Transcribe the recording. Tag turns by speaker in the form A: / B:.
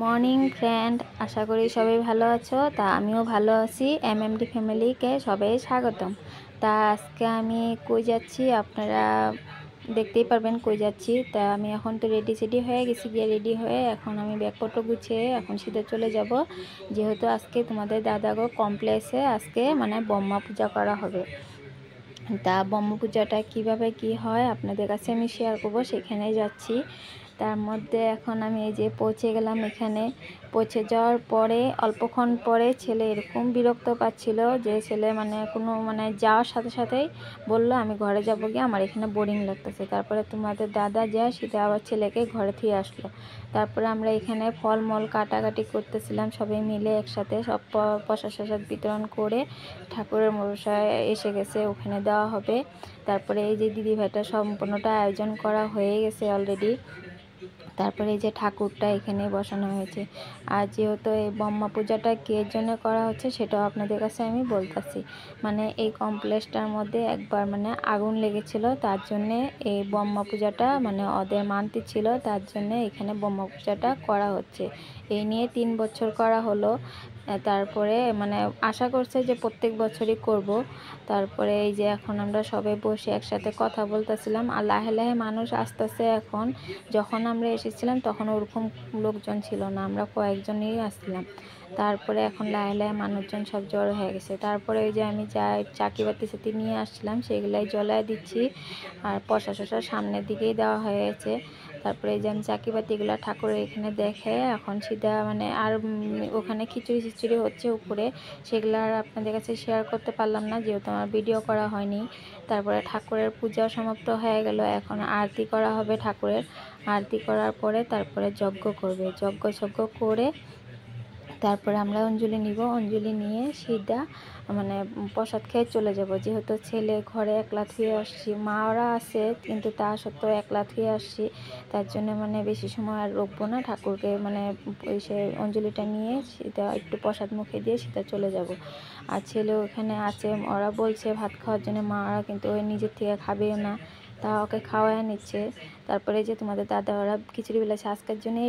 A: Morning friend, আশা করি সবাই ভালো আছো। তা আমিও ভালো আছি। এমএমডি ফ্যামিলিকে সবাই স্বাগতম। তা আজকে আমি কই যাচ্ছি আপনারা দেখতেই পারবেন কই যাচ্ছি। তা আমি এখন তো রেডি হয়ে গেছি, গিয়ে রেডি হয়ে এখন আমি ব্যাগপত্র গুছিয়ে এখন সিধা চলে যাব। যেহেতু আজকে তোমাদের দাদাগো কমপ্লেক্সে আজকে মানে ব্রহ্মা পূজা করা হবে। তা ব্রহ্মা পূজাটা কীভাবে কি হয় আপনাদের কাছে আমি শেয়ার করব, সেখানে যাচ্ছি। তার মধ্যে এখন আমি এই যে পৌঁছে গেলাম। এখানে পৌঁছে যাওয়ার পরে অল্পক্ষণ পরে ছেলে এরকম বিরক্ত পাচ্ছিল যে ছেলে মানে যাওয়ার সাথে সাথেই বলল আমি ঘরে যাব গিয়ে, আমার এখানে বোরিং লাগতেছে। তারপরে তোমাদের দাদা যায় সেটা আবার ছেলেকে ঘরে থেকে আসলো। তারপরে আমরা এখানে ফলমূল কাটাকাটি করতেছিলাম সবাই মিলে একসাথে, সব প্রসাদ বিতরণ করে ঠাকুরের মশাই এসে গেছে, ওখানে দেওয়া হবে। তারপরে এই যে দিদি ভাইটা সম্পূর্ণটা আয়োজন করা হয়ে গেছে অলরেডি। তারপরে এই যে ঠাকুরটা এখানে বসানো হয়েছে। আর যেহেতু এই ব্রহ্মা পূজাটা কে জন্য করা হচ্ছে সেটাও আপনাদের কাছে আমি বলতেছি। মানে এই কমপ্লেক্সটার মধ্যে একবার মানে আগুন লেগেছিল, তার জন্যে এই ব্রহ্মা পূজাটা মানে ওদের মানতে ছিল, তার জন্যে এখানে ব্রহ্মা পূজাটা করা হচ্ছে। এই নিয়ে 3 বছর করা হলো। তারপরে মানে আশা করছে যে প্রত্যেক বছরই করব। তারপরে এই যে এখন আমরা সবাই বসে একসাথে কথা বলতেছিলাম আর লাহে লাহে মানুষ আসতেছে। এখন যখন আমরা এসেছিলাম তখন ওরকম লোকজন ছিল না, আমরা কয়েকজনই আসছিলাম। তারপরে এখন লাহে লাহে মানুষজন সব জড়ো হয়ে গেছে। তারপরে ওই যে আমি যা চাকি বাতি সাথে নিয়ে আসছিলাম সেগুলাই জ্বলায় দিচ্ছি, আর প্রসাদ সামনের দিকেই দেওয়া হয়েছে। তারপরে এই যে আমি চাকি বাতিগুলো ঠাকুরের এখানে দেখে এখন সিধা মানে আর ওখানে খিচুড়ি হচ্ছে উপরে, সেগুলো আর আপনাদের কাছে শেয়ার করতে পারলাম না যেহেতু আমার ভিডিও করা হয়নি। তারপরে ঠাকুরের পূজা সমাপ্ত হয়ে গেল, এখন আরতি করা হবে ঠাকুরের। আরতি করার পরে তারপরে যজ্ঞ করবে, যজ্ঞ করে তারপরে আমরা অঞ্জলি নিব। অঞ্জলি নিয়ে সিধা মানে প্রসাদ খেয়ে চলে যাব। যেহেতু ছেলে ঘরে একলা থুয়ে আসছি, মারা আছে কিন্তু তা সত্ত্বেও একলা থুয়ে আসছি, তার জন্য মানে বেশি সময় আর রুকবো না। ঠাকুরকে মানে সে অঞ্জলিটা নিয়ে সেটা একটু প্রসাদ মুখে দিয়ে সেটা চলে যাব। আর ছেলেও এখানে আছে, ওরা বলছে ভাত খাওয়ার জন্য, মারা কিন্তু ওই নিজের থেকে খাবেও না, তা ওকে খাওয়ায় নিচ্ছে। তারপরে যে তোমাদের দাদা ওরা খিচুড়ি বেলাছে আজকের জন্য।